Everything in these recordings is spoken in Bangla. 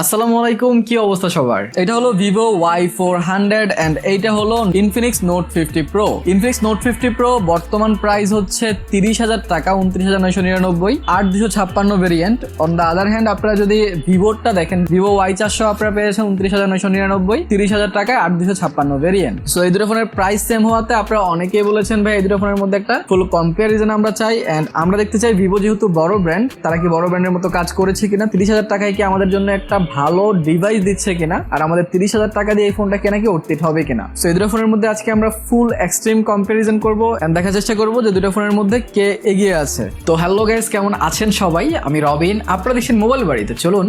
আসসালামু আলাইকুম, কি অবস্থা সবার? এটা হলো ভিভো Y400 এন্ড এইটা হলো Infinix note 50 pro. Infinix note 50 pro বর্তমান প্রাইস হচ্ছে 30,000 টাকা, 29,999, 8,256 variant. On the other hand আপনারা যদি ভিভোটা দেখেন, ভিভো Y400 আপনারা পেয়েছেন 29,999, 30,000 টাকায় 8,256 ভেরিয়েন্ট। সো এই দুটো ফোনের প্রাইস সেম হওয়াতে আপনারা অনেকেই বলেছেন ভাই এই দুটো ফোনের মধ্যে একটা ফুল কম্পারিজন আমরা চাই, এন্ড আমরা দেখতে চাই ভিভো যেহেতু বড় ব্র্যান্ড, তারা কি বড় ব্র্যান্ডের মতো কাজ করেছে কিনা, 30,000 টাকায় কি আমাদের জন্য একটা ভালো ডিভাইস দিচ্ছে কিনা, আর আমাদের 30,000 টাকা দিয়ে এই ফোনটা কেনা কি অর্থিত হবে কিনা। সো এই দুটো ফোনের মধ্যে আজকে আমরা ফুল এক্সট্রিম কম্পারিজন করবো এন্ড দেখার চেষ্টা করবো যে দুটো ফোনের মধ্যে কে এগিয়ে আছে। তো হ্যালো গাইস, কেমন আছেন সবাই? আমি রবিন, আপনারা দেখছেন মোবাইল বাড়িতে। চলুন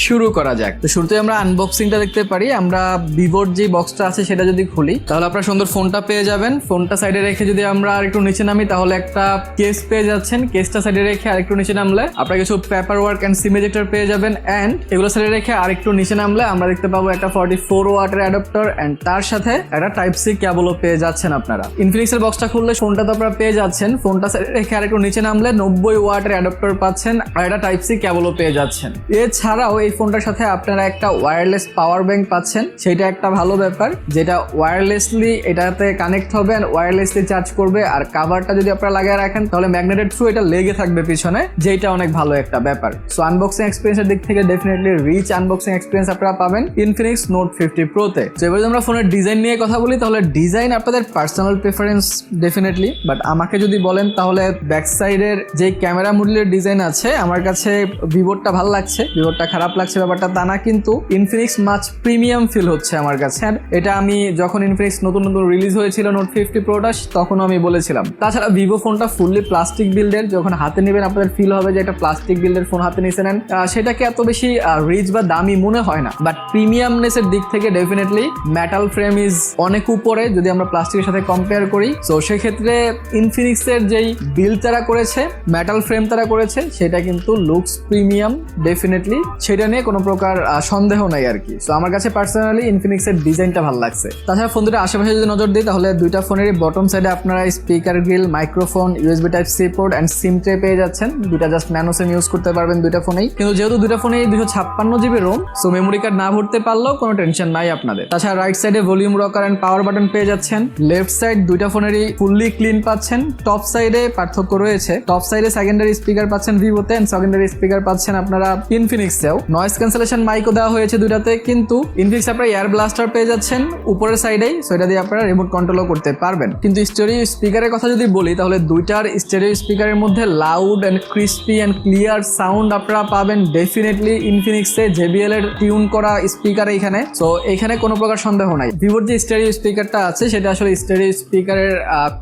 শুরু করা যাক। তো শুরুতে আমরা আনবক্সিংটা দেখতে পারি। আমরা ভিভোর যে বক্সটা আছে সেটা যদি খুলি তাহলে আপনারা সুন্দর ফোনটা পেয়ে যাবেন। ফোনটা সাইডে রেখে যদি আমরা আরেকটু নিচে নামি তাহলে একটা কেস পেয়ে যাচ্ছেন। কেসটা সাইডে রেখে আরেকটু নিচে নামলে আপনারা কিছু paper work and sim ejector পেয়ে যাবেন, এন্ড এগুলো সাইডে রেখে আরেকটু নিচে নামলে আমরা দেখতে পাবো একটা 44 ওয়াটের অ্যাডাপ্টার এন্ড তার সাথে একটা টাইপ সি কেবলও পেয়ে যাচ্ছেন আপনারা। ইনফিনিক্সের বক্সটা খুললে ফোনটা তো আপনারা পেয়ে যাচ্ছেন। ফোনটা সাইডে রেখে আরেকটু নিচে নামলে 90 ওয়াটের অ্যাডাপ্টার পাচ্ছেন আর একটা টাইপ সি কেবলও পেয়ে যাচ্ছেন। এছাড়াও এই ফোনটার সাথে আপনারা একটা ওয়্যারলেস পাওয়ার ব্যাংক পাচ্ছেন, সেটা একটা ভালো ব্যাপার, যেটা ওয়্যারলেসলি এটাতে কানেক্ট হবে আর ওয়্যারলেসলি চার্জ করবে। আর কাভারটা যদি আপনারা লাগিয়ে রাখেন তাহলে ম্যাগনেটের থ্রু এটা লেগে থাকবে পিছনে, যেটা অনেক ভালো একটা ব্যাপার। সো আনবক্সিং এক্সপিরিয়েন্সের দিক থেকে ডেফিনেটলি রিচ আনবক্সিং এক্সপিরিয়েন্স আপনারা পাবেন ইনফিনিক্স নোট 50 প্রোতে। তো এবার যদি আমরা ফোনের ডিজাইন নিয়ে কথা বলি তাহলে ডিজাইন আপনাদের পার্সোনাল প্রেফারেন্স ডেফিনেটলি, বাট আমাকে যদি বলেন তাহলে ব্যাক সাইডের যে ক্যামেরা মডেলের ডিজাইন আছে আমার কাছে ভিভোরটা ভালো লাগছে, ভিভোরটা খারাপ লাগছে ব্যাপারটা তা না, কিন্তু ইনফিনিক্স মাছ প্রিমিয়াম ফিল হচ্ছে আমার কাছে। আর এটা আমি যখন ইনফিনিক্স নতুন নতুন রিলিজ হয়েছিল নোট 50 প্রোটা তখনও আমি বলেছিলাম। তাছাড়া ভিভো ফোনটা ফুললি প্লাস্টিক বিল্ডের, যখন হাতে নেবেন আপনাদের ফিল হবে যে একটা প্লাস্টিক বিল্ডের ফোন হাতে নিয়ে নেন, সেটাকে এত বেশি রিচ বা দামি মনে হয় না, বাট প্রিমিয়ামনেসের দিক থেকে ডেফিনেটলি মেটাল ফ্রেম ইজ অনেক উপরে যদি আমরা প্লাস্টিকের সাথে কম্পেয়ার করি। তো সেক্ষেত্রে ইনফিনিক্সের যেই বিল্ড তারা করেছে, মেটাল ফ্রেম তারা করেছে, সেটা কিন্তু লুকস প্রিমিয়াম ডেফিনেটলি, সেটা নিয়ে কোনো প্রকার সন্দেহ নাই আর কি। সো আমার কাছে পার্সোনালি ইনফিনিক্সের ডিজাইনটা ভালো লাগছে। তাছাড়া ফোন দুটো আশেপাশে যদি নজর দিই তাহলে দুইটা ফোনেরই বটম সাইডে আপনারা speaker grille, microphone, USB type C port and SIM tray পেয়ে যাচ্ছেন। দুইটা জাস্ট ন্যানো সিম ইউজ করতে পারবেন দুইটা ফোনেই, কিন্তু যেহেতু দুইটা ফোনেই 256 GB ROM, so memory card না ভরতে পারলেও কোনো টেনশন নাই আপনাদের। তাছাড়া রাইট সাইডে volume rocker and power button পেয়ে যাচ্ছেন। লেফট সাইড দুইটা ফোনেরই ফুললি ক্লিন পাচ্ছেন। টপ সাইডে পার্থক্য রয়েছে, টপ সাইডে সেকেন্ডারি স্পিকার পাচ্ছেন ভিভোতে এন্ড সেকেন্ডারি স্পিকার পাচ্ছেন আপনারা ইনফিনিক্সেও। নয়েজ ক্যান্সেলেশন মাইকও দেওয়া হয়েছে দুইটাতে, কিন্তু ইনফিনিক্স আপনারা এয়ার ব্লাস্টার পেয়ে যাচ্ছেন উপরের সাইডেই, সেটা দিয়ে আপনারা রিমোট কন্ট্রোলও করতে পারবেন। কিন্তু স্টেরিও স্পিকারের কথা যদি বলি তাহলে দুইটার স্টেরিও স্পিকারের মধ্যে loud and crispy and clear sound আপনারা পাবেন ডেফিনেটলি ইনফিনিক্সে জেবিএল এর টিউন করা স্পিকার এখানে। সো এখানে কোনো প্রকার সন্দেহ নাই, ভিভোর যে স্টেরিও স্পিকারটা আছে সেটা আসলে স্টেরিও স্পিকারের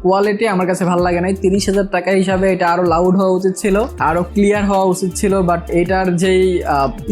কোয়ালিটি আমার কাছে ভালো লাগে নাই। 30,000 টাকা হিসাবে এটা আরো লাউড হওয়া উচিত ছিল, আরো ক্লিয়ার হওয়া উচিত ছিল, বাট এটার যেই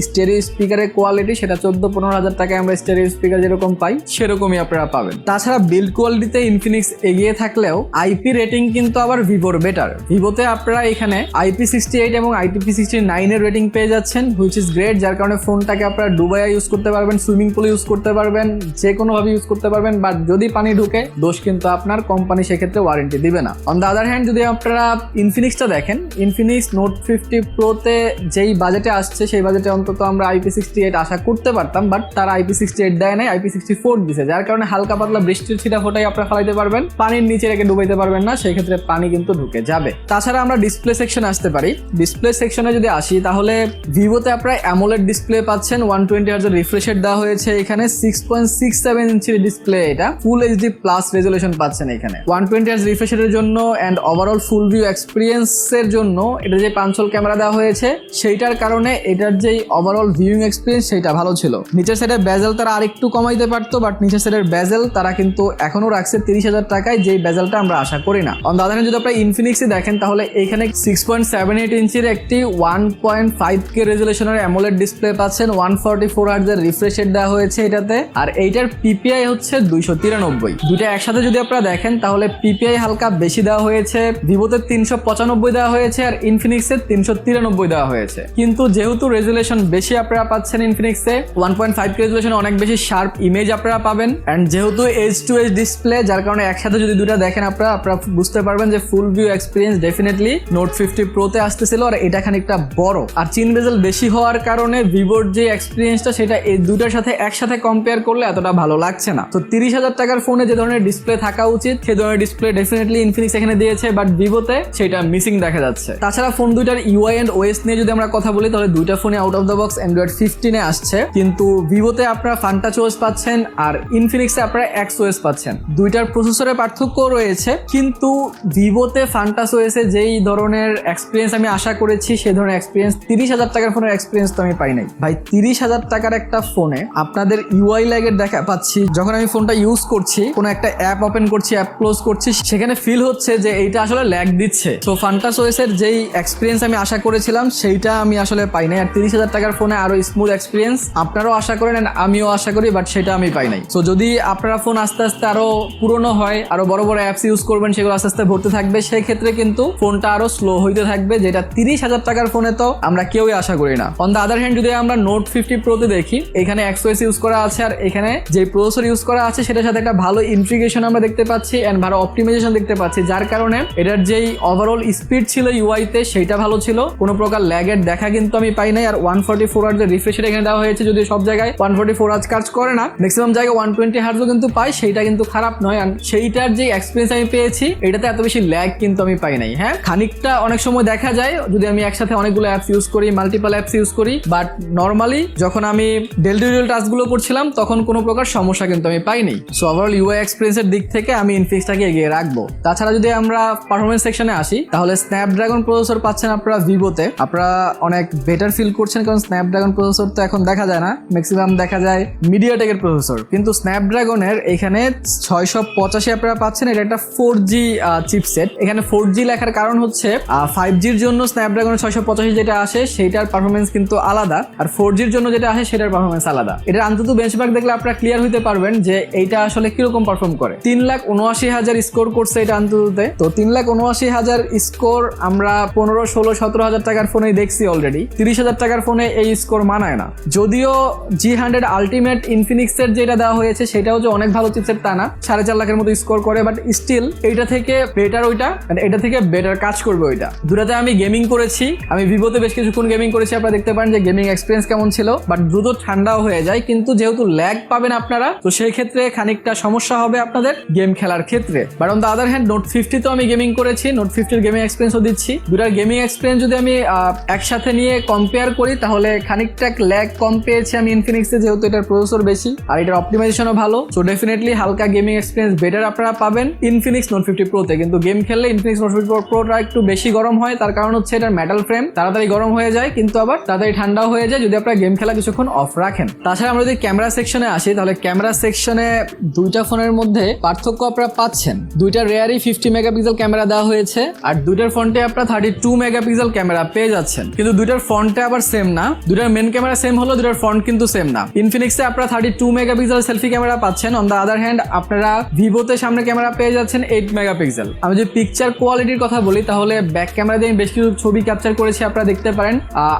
স্টেরিও স্পিকারের কোয়ালিটি সেটা 14-15,000 টাকায় আমরা স্টেরিও স্পিকার যেরকম পাই সেরকমই আপনারা পাবেন। তাছাড়া বিল্ড কোয়ালিটিতে ইনফিনিক্স এগিয়ে থাকলেও আইপি রেটিং কিন্তু আবার ভিভোর বেটার। ভিভোতে আপনারা এখানে IP68 এবং IP69 এর রেটিং পেয়ে যাচ্ছেন, হুইচ ইজ গ্রেট, যার কারণে ফোনটাকে আপনারা ডুবাইয়া ইউজ করতে পারবেন, সুইমিং পুলে ইউজ করতে পারবেন, যে কোনো ভাবে ইউজ করতে পারবেন, বাট যদি পানি ঢুকে দোষ কিন্তু আপনার, কোম্পানি সেক্ষেত্রে ওয়ারেন্টি দিবে না। অন দ্য আদার হ্যান্ড যদি আপনারা ইনফিনিক্সটা দেখেন, ইনফিনিক্স নোট 50 প্রোতে যেই বাজেটে আসছে সেই বাজেটে অন্তত আমরা IP68 আশা করতে পারতাম, বাট তারা IP68 দেয় নাই, IP64 দিছে, যার কারণে হালকা পাতলা বৃষ্টির ছিটা ফোটাই আপনারা ফেলাইতে পারবেন, পানির নিচে রেখে ডুবাইতে পারবেন না, সেই ক্ষেত্রে পানি কিন্তু ঢুকে যাবে। তাছাড়া আমরা ডিসপ্লে সেকশনে আসতে পারি। ডিসপ্লে সেকশনে যদি আসি তাহলে ভিভোতে আপনারা অ্যামোলেড ডিসপ্লে পাচ্ছেন, 120 হার্জ রিফ্রেশ রেট দেওয়া হয়েছে এখানে, 6.67 ইঞ্চির ডিসপ্লে, এটা ফুল এইচডি প্লাস রেজলিউশন পাচ্ছেন এখানে 120 হার্জ রিফ্রেশ রেটের জন্য, এন্ড ওভারঅল ফুল ভিউ এক্সপিরিয়েন্সের জন্য এটা যে পাঞ্চল ক্যামেরা দেওয়া হয়েছে সেইটার কারণে এটার যে ওভারঅল ভিউইং এক্সপিরিয়েন্স সেটা ভালো ছিল। নিচের সাইডে বেজেল তারা আরেকটু কমাইতে পারতো, বাট নিচের সাইডের বেজেল তারা কিন্তু এখনো রাখছে 30,000 টাকায়, যেই বেজেলটা আমরা আশা করি না। অন দ্য আদার হ্যান্ড যদি আপনারা ইনফিনিক্সে দেখেন তাহলে এখানে 6.78 ইঞ্চির একটি 1.5K রেজলিউশনের অ্যামোলেড ডিসপ্লে পাচ্ছেন, 144 হার্জের রিফ্রেশ রেট দেওয়া হয়েছে এটাতে, আর এইটার পিপিআই হচ্ছে 293। দুইটা একসাথে যদি আপনারা দেখেন তাহলে পিপিআই হালকা বেশি দেওয়া হয়েছে, ভিভোতে 395 দেওয়া হয়েছে আর ইনফিনিক্সে 393 দেওয়া হয়েছে। কিন্তু যেহেতু রেজুলেশন বেশি আপনারা পাচ্ছেন ইনফিনিক্সে। 1.5K রেজোলিউশনে অনেক বেশি শার্প ইমেজ আপনারা পাবেন, এন্ড যেহেতু এজ টু এজ ডিসপ্লে, যার কারণে একসাথে যদি দুটা দেখেন আপনারা বুঝতে পারবেন যে ফুল ভিউ এক্সপিরিয়েন্স ডেফিনেটলি নোট 50 প্রোতে আসতেছিল। আর এটা খানিকটা বড়, আর চিন বেজেল বেশি হওয়ার কারণে ভিভোর যে এক্সপিরিয়েন্সটা সেটা এই দুটার সাথে একসাথে কম্পেয়ার করলে এতটা ভালো লাগছে না। তো 30,000 টাকার ফোনে যে ধরনের ডিসপ্লে থাকা উচিত সেই ধরনের ডিসপ্লে ডেফিনেটলি ইনফিনিক্স এখানে দিয়েছে, বাট ভিভোতে সেটা মিসিং দেখা যাচ্ছে। তাছাড়া ফোন দুইটার ইউআই এন্ড ওএস নিয়ে যদি আমরা কথা বলি তাহলে দুইটা ফোনে out of the box Android 15 আসছে, কিন্তু ভিভোতে আপনারা ফান্টাচ ওএস পাচ্ছেন আর ইনফিনিক্সে আপনারা এক্সওএস পাচ্ছেন। দুইটার প্রসেসরে পার্থক্য রয়েছে, কিন্তু ভিভোতে ফান্টাস ওএস এ যেই ধরনের এক্সপিরিয়েন্স আমি আশা করেছি সেই ধরনের এক্সপিরিয়েন্স 30,000 টাকার ফোনের এক্সপিরিয়েন্স তো আমি পাই নাই ভাই। 30,000 টাকার একটা ফোনে আপনাদের ইউআই ল্যাগের দেখা পাচ্ছি, যখন আমি ফোনটা ইউজ করছি, কোনো একটা অ্যাপ ওপেন করছি, অ্যাপ ক্লোজ করছি, সেখানে ফিল হচ্ছে যে এইটা আসলে ল্যাগ দিচ্ছে। তো ফান্টাস ওএস এর যেই এক্সপিরিয়েন্স আমি আশা করেছিলাম সেইটা আমি আসলে পাই নাই। আর 30,000 টাকার ফোনে আরো স্মুথ এক্সপিরিয়েন্স আপনারাও আশা করেন and আমিও আশা করি, বাট সেটা আমি পাই নাই। সো যদি আপনারা ফোন আস্তে আস্তে আরো পুরনো হয়, আরো বড় বড় অ্যাপস ইউজ করবেন, সেগুলো আস্তে আস্তে ভরতে থাকবে, সেই ক্ষেত্রে কিন্তু ফোনটা আরো স্লো হইতে থাকবে, যেটা 30,000 টাকার ফোনে তো আমরা কেউই আশা করি না। অন দ্য আদার হ্যান্ড যদি আমরা নোট 50 প্রোতে দেখি, এখানে এক্সওএস ইউজ করা আছে আর এখানে যে প্রসেসর ইউজ করা আছে সেটার সাথে একটা ভালো ইন্টিগ্রেশন আমরা দেখতে পাচ্ছি এন্ড ভালো অপটিমাইজেশন দেখতে পাচ্ছি, যার কারণে এটার যেই ওভারঅল স্পিড ছিল ইউআইতে সেটা ভালো ছিল, কোনো প্রকার ল্যাগের দেখা কিন্তু আমি পাই নাই। আর 144 হার্জ এর রিফ্রেশ রেট এখানে দেওয়া হয়েছে, যদি সব জায়গায় 144 হার্জ কাজ করে না, ম্যাক্সিমাম জায়গায় 120 হার্জও কিন্তু পাই, সেইটা কিন্তু খারাপ নয়। আর সেইটার যে এক্সপিরিয়েন্স আমি পেয়েছি এটাতে এত বেশি ল্যাগ কিন্তু আমি পাই নাই। হ্যাঁ, খানিকটা অনেক সময় দেখা যায় যদি আমি একসাথে অনেকগুলো অ্যাপস ইউজ করি, মাল্টিপল অ্যাপস ইউজ করি, বাট নর্মালি যখন আমি ডেলিভারি টাস্কগুলো করছিলাম তখন কোনো প্রকার সমস্যা কিন্তু আমি পাইনি। সো ওভারঅল ইউআই এক্সপিরিয়েন্সের দিক থেকে আমি ইনফিনিক্সটাকে এগিয়ে রাখবো। তাছাড়া যদি আমরা পারফরমেন্স সেকশনে আসি, তাহলে স্ন্যাপড্রাগন প্রসেসর পাচ্ছেন আপনারা ভিভোতে, আপনারা অনেক বেটার ফিল করছেন, কারণ স্ন্যাপড্রাগন প্রসেসর তো এখন দেখা যায় না, ম্যাক্সিমাম দেখা যায় মিডিয়াটেকের প্রসেসর, কিন্তু স্ন্যাপড্রাগনের এখানে 685 আপনারা পাচ্ছেন। এটা একটা 4G চিপসেট। এখানে 4G লেখার কারণ হচ্ছে 5Gর জন্য স্ন্যাপড্রাগনের 685 যেটা আসে সেটার পারফরমেন্স কিন্তু আলাদা, আর 4Gর জন্য যেটা আসে সেটার পারফরমেন্স আলাদা। এটার আন্তত বেঞ্চমার্ক দেখলে আপনারা ক্লিয়ার হইতে পারবেন যে এইটা আসলে কিরকম পারফর্ম করে। 3,79,000 স্কোর করছে এটা আন্তততে। তো 3,79,000 স্কোর আমরা 15, 16, 17,000 টাকার ফোনে দেখছি অলরেডি। 30,000 টাকার ফোনে এই স্কোর মানায় না। যদিও G100 আলটিমেট ইনফিনিক্সের যেটা দেওয়া হয়েছে সেটাও যে অনেক ভালো চিপসেট তা না, 4.5 লাখের মতো স্কোর করে, বাট স্টিল এইটা থেকে বেটার ওইটা, এটা থেকে বেটার কাজ করবে ওইটা। দুটাতে আমি গেমিং করেছি, আমি ভিভোতে বেশ কিছুক্ষণ গেমিং করেছি, আপনারা দেখতে পারেন যে গেমিং এক্সপিরিয়েন্স কেমন ছিল, বাট দ্রুত ঠান্ডাও হয়ে যায়, কিন্তু যেহেতু ল্যাগ পাবেন আপনারা, তো সেই ক্ষেত্রে খানিকটা সমস্যা হবে আপনাদের গেম খেলার ক্ষেত্রে। But on the other hand note 50 তো আমি গেমিং করেছি, নোট 50 গেমিং এক্সপিরিয়েন্সও দিচ্ছি। দুটার গেমিং এক্সপিরিয়েন্স যদি আমি একসাথে নিয়ে কম্পেয়ার করি তাহলে খানিকটা ল্যাগ কম পেয়েছি আমি ইনফিনিক্সে, যেহেতু এটার প্রসেসর বেশি আর এটার অপটিমাইজেশনও ভালো। সো ডেফিনেটলি হালকা গেমিং এক্সপিরিয়েন্স বেটার আপনারা পাবেন ইনফিনিক্স নোট 50 প্রোতে। কিন্তু গেম খেললে ইনফিনিক্স নোট 50 প্রোটা একটু বেশি গরম হয়, তার কারণ হচ্ছে এটার মেটাল ফ্রেম তাড়াতাড়ি গরম হয়ে যায়, কিন্তু আবার তাড়াতাড়ি ঠান্ডাও হয়ে যায় যদি আপনারা গেম খেলা কিছুক্ষণ অফ রাখেন। তাছাড়া আমরা যদি ক্যামেরা সেকশনে আসি, তাহলে ক্যামেরা সেকশনে দুইটা ফোনের মধ্যে পার্থক্য আপনারা পাচ্ছেন। দুইটা রেয়ারই 50 মেগাপিক্সেল ক্যামেরা দেওয়া হয়েছে, আর দুইটার ফ্রন্টে আপনারা 32 মেগাপিক্সেল ক্যামেরা পেয়ে যাচ্ছেন, কিন্তু দুইটার ফ্রন্টে আবার সেম না। দুইটার মেন ক্যামেরা সেম হলো, দুইটার ফ্রন্ট কিন্তু সেম না। ইনফিনিক্সে আপনারা 32 মেগাপিক্সেল সেলফি ক্যামেরা পাচ্ছেন, অন দ্য আদার হ্যান্ড আপনারা ভিভোতে সামনে ক্যামেরা পেয়ে যাচ্ছেন 8 মেগাপিক্সেল। আমি যদি পিকচার কোয়ালিটির কথা বলি তাহলে ব্যাক ক্যামেরা দিয়ে আমি বেশ কিছু ছবি ক্যাপচার করেছি, আপনারা দেখতে পারেন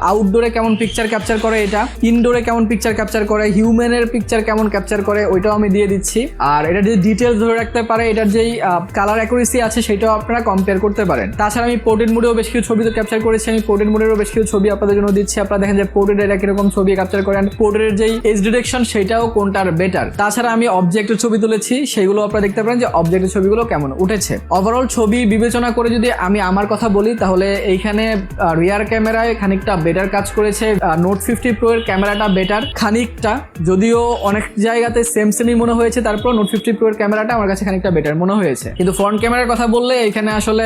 আউটডোরে কেমন পিকচার ক্যাপচার করে, এটা ইনডোরে কেমন পিকচার ক্যাপচার করে, হিউম্যানের পিকচার কেমন ক্যাপচার করে ওইটাও আমি দিয়ে দিচ্ছি। আর এটা যদি ডিটেলস ধরে রাখতে পারে, এটার যেই কালার অ্যাকুরেসি আছে সেটাও আপনারা কম্পেয়ার করতে পারেন। তাছাড়া আমি পোর্ট্রেট মোডেও বেশ কিছু ছবি তো ক্যাপচার করেছি, আমি পোর্ট্রেট মোডেরও বেশ কিছু ছবি আপনাদের জন্য দিচ্ছি। আপনারা দেখেন যে পোর্ট্রেট এটা কিরকম ছবি ক্যাপচার করেন, পোর্ট্রেটের যেই এজ ডিটেকশন সেটাও কোনটার বেটার। তাছাড়া আমি অবজেক্টের ছবি তুলেছি, সেগুলো আপনারা দেখতে পারেন যে অবজেক্টের ছবিগুলো কেমন উঠেছে। ওভারঅল ছবি বিবেচনা করে যদি আমি আমার কথা বলি তাহলে এইখানে রিয়ার ক্যামেরায় খানিকটা বেটার কাজ করেছে, নোট 50 প্রো এর ক্যামেরাটা বেটার খানিকটা, যদিও অনেক জায়গাতে সেম সেমই মনে হয়েছে, তারপর নোট 50 প্রো এর ক্যামেরাটা আমার কাছে খানিকটা বেটার মনে হয়েছে। কিন্তু ফ্রন্ট ক্যামেরার কথা বললে এখানে আসলে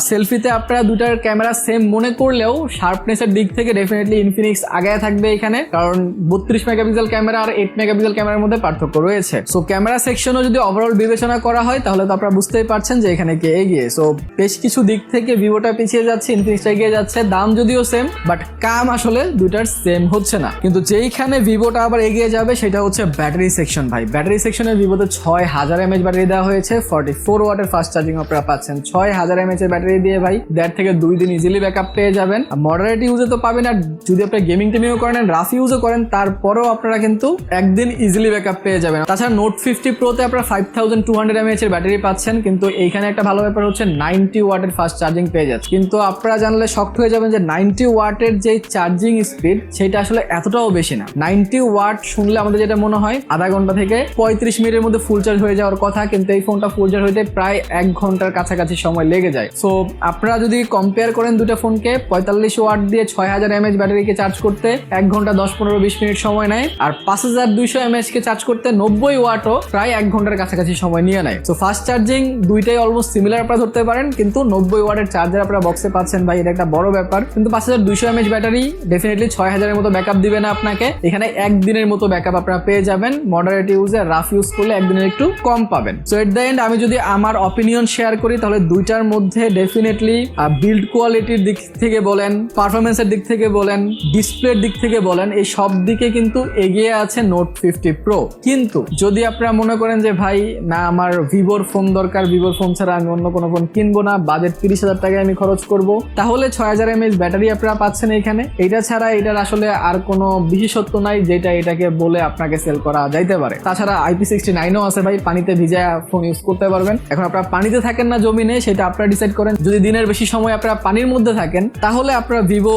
সেলফিতে আপনারা দুটার ক্যামেরা সেম মনে করলেও শার্পনেসের দিক থেকে ডেফিনেটলি ইনফিনিক্স আগায় থাকবে এখানে, কারণ 32 মেগাপিক্সেল ক্যামেরা আর 8 মেগাপিক্সেল ক্যামেরার মধ্যে পার্থক্য রয়েছে। সো ক্যামেরা সেকশনও যদি ওভারঅল বিবেচনা করা হয় তাহলে তো আপনারা বুঝতেই পারছেন যে এখানে কে এগিয়ে। সো বেশ কিছু দিক থেকে ভিভোটা পিছিয়ে যাচ্ছে, ইনফিনিক্সটা এগিয়ে যাচ্ছে। দাম যদিও সেম, বাট কাম আসলে দুটার সেম হচ্ছে না। কিন্তু যেইখানে ভিভোটা আবার এগিয়ে যাবে সেটা হচ্ছে ব্যাটারি সেকশন। ভাই ব্যাটারি সেকশনে ভিভোতে 6000 mAh ব্যাটারি দেওয়া হয়েছে, 44 ওয়াটের ফাস্ট চার্জিং আপনারা পাচ্ছেন। 6000 mAh এর ব্যাটারি দিয়ে ভাই 1.5 থেকে 2 দিন ইজিলি ব্যাকআপ পেয়ে যাবেন। মডারেট ইউজে তো পাবেন, আর যদি আপনি গেমিং টেমিংও করেন, রাফ ইউজও করেন, তারপরেও আপনারা কিন্তু একদিন ইজিলি ব্যাকআপ পেয়ে যাবেন। তাছাড়া নোট 50 প্রোতে আপনারা 5200 mAh এর ব্যাটারি পাচ্ছেন, কিন্তু এইখানে একটা ভালো ব্যাপার হচ্ছে 90 ওয়াটের ফাস্ট চার্জিং পেয়ে যাচ্ছে। কিন্তু আপনারা জানলে শক্ট হয়ে যাবেন যে 90 ওয়াটের যে চার্জিং স্পিড সেটা আসলে এতটাও বেশি না। 90 ওয়াট শুনলে আমাদের যেটা মনে হয় আধা ঘন্টা থেকে 35 মিনিটের মধ্যে ফুল চার্জ হয়ে যাওয়ার কথা, কিন্তু এই ফোনটা ফুল চার্জ হইতে প্রায় 1 ঘন্টার কাছাকাছি সময় লেগে যায়। সো আপনারা যদি কম্পেয়ার করেন দুটো ফোনকে, 45 ওয়াট দিয়ে 6000 mAh ব্যাটারিকে চার্জ করতে 1 ঘন্টা 10-15-20 মিনিট সময় নেয়, আর 5200 mAh কে চার্জ করতে 90 ওয়াটও প্রায় 1 ঘন্টার কাছাকাছি সময় নিয়ে নেয়। সো ফাস্ট চার্জিং দুইটাই অলমোস্ট সিমিলার আপনারা ধরতে পারেন, কিন্তু 90 ওয়াটের চার্জার আপনারা বক্সে পাচ্ছেন ভাই, এটা একটা বড় ব্যাপার। কিন্তু 5200 mAh ব্যাটারি ডেফিনেটলি 6000 এর মতো ব্যাকআপ দিবে না আপনাকে, এখানে একদিনের মতো ব্যাকআপ আপনারা পেয়ে যাবেন। মডারেট ইউজে, রাফ ইউজ করলে একদিনের একটু কম পাবেন। সো এট দ্য এন্ড আমি যদি আমার অপিনিয়ন শেয়ার করি তাহলে দুইটার মধ্যে ডেফিনেটলি বিল্ড কোয়ালিটির দিক থেকে বলেন, পারফরমেন্সের দিক থেকে বলেন, ডিসপ্লের দিক থেকে বলেন, এই সব দিকে কিন্তু এগিয়ে আছে নোট 50 প্রো। কিন্তু যদি আপনারা মনে করেন যে ভাই না আমার ভিভোর ফোন দরকার, ভিভোর ফোন ছাড়া আমি অন্য কোনো ফোন কিনবো না, বাজেট 30,000 টাকায় আমি খরচ করব, তাহলে 6000 mAh ব্যাটারি আপনারা পাচ্ছেন এখানে। এটা ছাড়া এটার আসলে আর কোনো বিশেষত্ব নাই যেটা এটাকে বলে আপনাকে সেল করা যাইতে পারে। তাছাড়া IP69ও আছে ভাই, পানিতে ভিজা ফোন ইউজ করতে পারবেন। এখন আপনারা পানিতে থাকেন না জমিনে, সেটা আপনারা ডিসাইড করেন। যদি দিনের বেশি সময় আপনারা পানির মধ্যে থাকেন তাহলে আপনারা ভিভো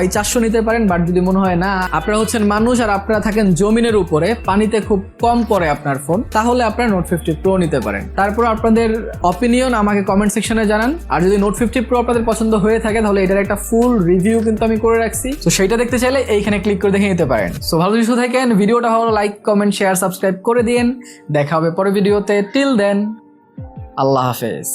Y400 নিতে পারেন। বাট যদি মনে হয় না আপনারা হচ্ছেন মানুষ আর আপনারা থাকেন জমিনের উপরে, পানিতে খুব কম পড়ে আপনার ফোন, তাহলে আপনারা নোট 50 প্রো নিতে পারেন। তারপর আপনাদের অপিনিয়ন আমাকে কমেন্ট সেকশনে জানান। আর যদি নোট 50 প্রো আপনাদের পছন্দ হয়ে থাকে তাহলে এটার একটা ফুল রিভিউ কিন্তু আমি করে রাখছি, তো সেইটা দেখতে চাইলে এইখানে ক্লিক করে দেখে নিতে পারেন। সো ভালো সুস্থ থাকেন, ভিডিওটা ভালো লাইক কমেন্ট শেয়ার সাবস্ক্রাইব করে দিন। দেখা হবে পরের ভিডিওতে। টিল দেন, আল্লাহ হাফেজ।